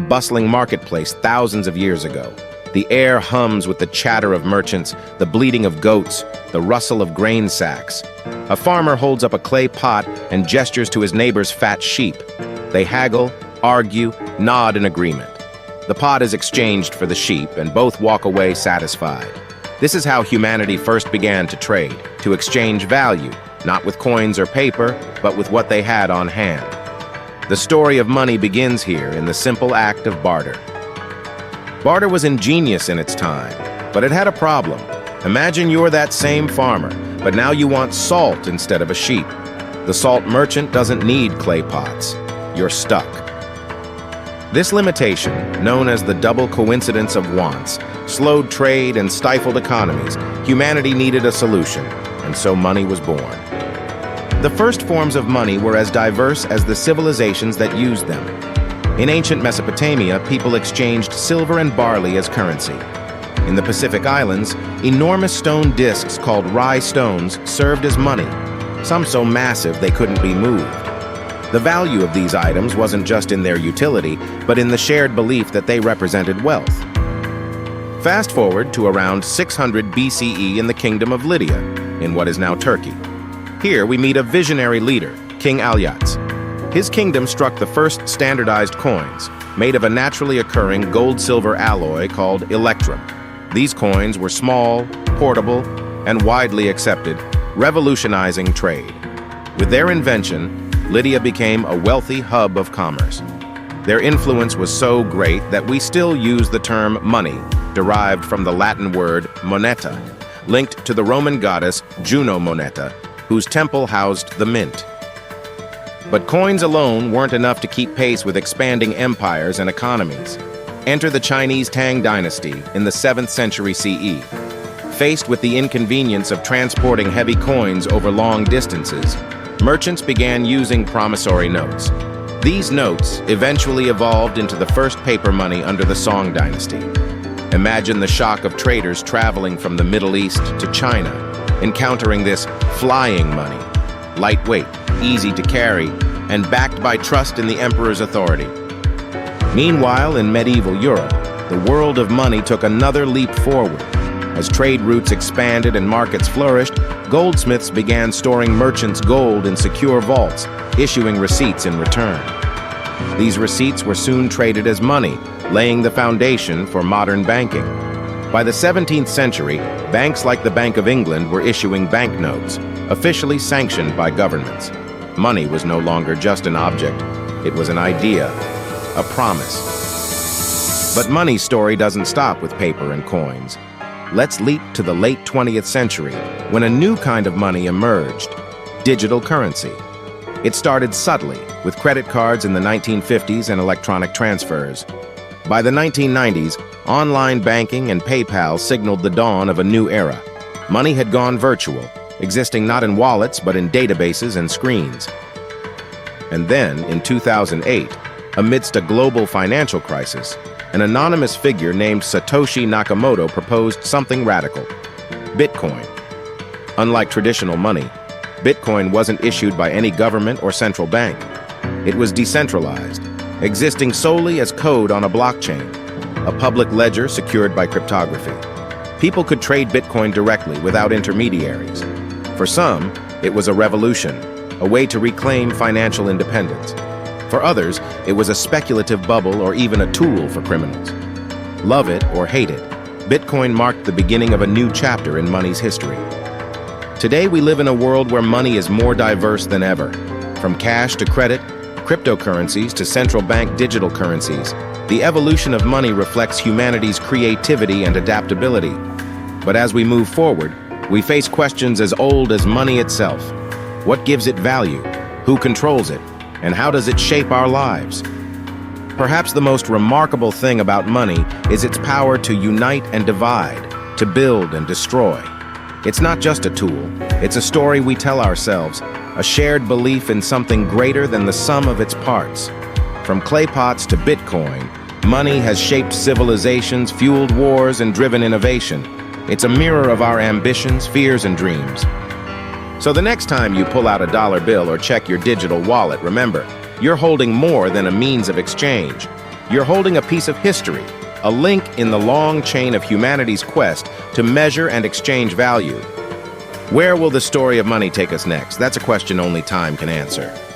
bustling marketplace thousands of years ago. The air hums with the chatter of merchants, the bleating of goats, the rustle of grain sacks. A farmer holds up a clay pot and gestures to his neighbor's fat sheep. They haggle, argue, nod in agreement. The pot is exchanged for the sheep, and both walk away satisfied. This is how humanity first began to trade, to exchange value, not with coins or paper, but with what they had on hand. The story of money begins here in the simple act of barter. Barter was ingenious in its time, but it had a problem. Imagine you're that same farmer, but now you want salt instead of a sheep. The salt merchant doesn't need clay pots. You're stuck. This limitation, known as the double coincidence of wants, slowed trade and stifled economies. Humanity needed a solution, and so money was born. The first forms of money were as diverse as the civilizations that used them. In ancient Mesopotamia, people exchanged silver and barley as currency. In the Pacific Islands, enormous stone discs called rye stones served as money, some so massive they couldn't be moved. The value of these items wasn't just in their utility, but in the shared belief that they represented wealth. Fast forward to around 600 BCE in the Kingdom of Lydia, in what is now Turkey. Here we meet a visionary leader, King Alyats. His kingdom struck the first standardized coins, made of a naturally occurring gold-silver alloy called electrum. These coins were small, portable, and widely accepted, revolutionizing trade. With their invention, Lydia became a wealthy hub of commerce. Their influence was so great that we still use the term money, derived from the Latin word moneta, linked to the Roman goddess Juno Moneta, whose temple housed the mint. But coins alone weren't enough to keep pace with expanding empires and economies. Enter the Chinese Tang dynasty in the 7th century CE. Faced with the inconvenience of transporting heavy coins over long distances, merchants began using promissory notes. These notes eventually evolved into the first paper money under the Song dynasty. Imagine the shock of traders traveling from the Middle East to China, encountering this flying money, lightweight, easy to carry, and backed by trust in the emperor's authority. Meanwhile, in medieval Europe, the world of money took another leap forward. As trade routes expanded and markets flourished, goldsmiths began storing merchants' gold in secure vaults, issuing receipts in return. These receipts were soon traded as money, laying the foundation for modern banking. By the 17th century, banks like the Bank of England were issuing banknotes, officially sanctioned by governments. Money was no longer just an object, it was an idea, a promise. But money's story doesn't stop with paper and coins. Let's leap to the late 20th century, when a new kind of money emerged, digital currency. It started subtly, with credit cards in the 1950s and electronic transfers. By the 1990s, online banking and PayPal signaled the dawn of a new era. Money had gone virtual, existing not in wallets but in databases and screens. And then, in 2008, amidst a global financial crisis, an anonymous figure named Satoshi Nakamoto proposed something radical: Bitcoin. Unlike traditional money, Bitcoin wasn't issued by any government or central bank. It was decentralized, existing solely as code on a blockchain, a public ledger secured by cryptography. People could trade Bitcoin directly without intermediaries. For some, it was a revolution, a way to reclaim financial independence. For others, it was a speculative bubble or even a tool for criminals. Love it or hate it, Bitcoin marked the beginning of a new chapter in money's history. Today, we live in a world where money is more diverse than ever. From cash to credit, cryptocurrencies to central bank digital currencies, the evolution of money reflects humanity's creativity and adaptability. But as we move forward, we face questions as old as money itself. What gives it value? Who controls it? And how does it shape our lives? Perhaps the most remarkable thing about money is its power to unite and divide, to build and destroy. It's not just a tool, it's a story we tell ourselves, a shared belief in something greater than the sum of its parts. From clay pots to Bitcoin, money has shaped civilizations, fueled wars, and driven innovation. It's a mirror of our ambitions, fears, and dreams. So the next time you pull out a dollar bill or check your digital wallet, remember, you're holding more than a means of exchange. You're holding a piece of history, a link in the long chain of humanity's quest to measure and exchange value. Where will the story of money take us next? That's a question only time can answer.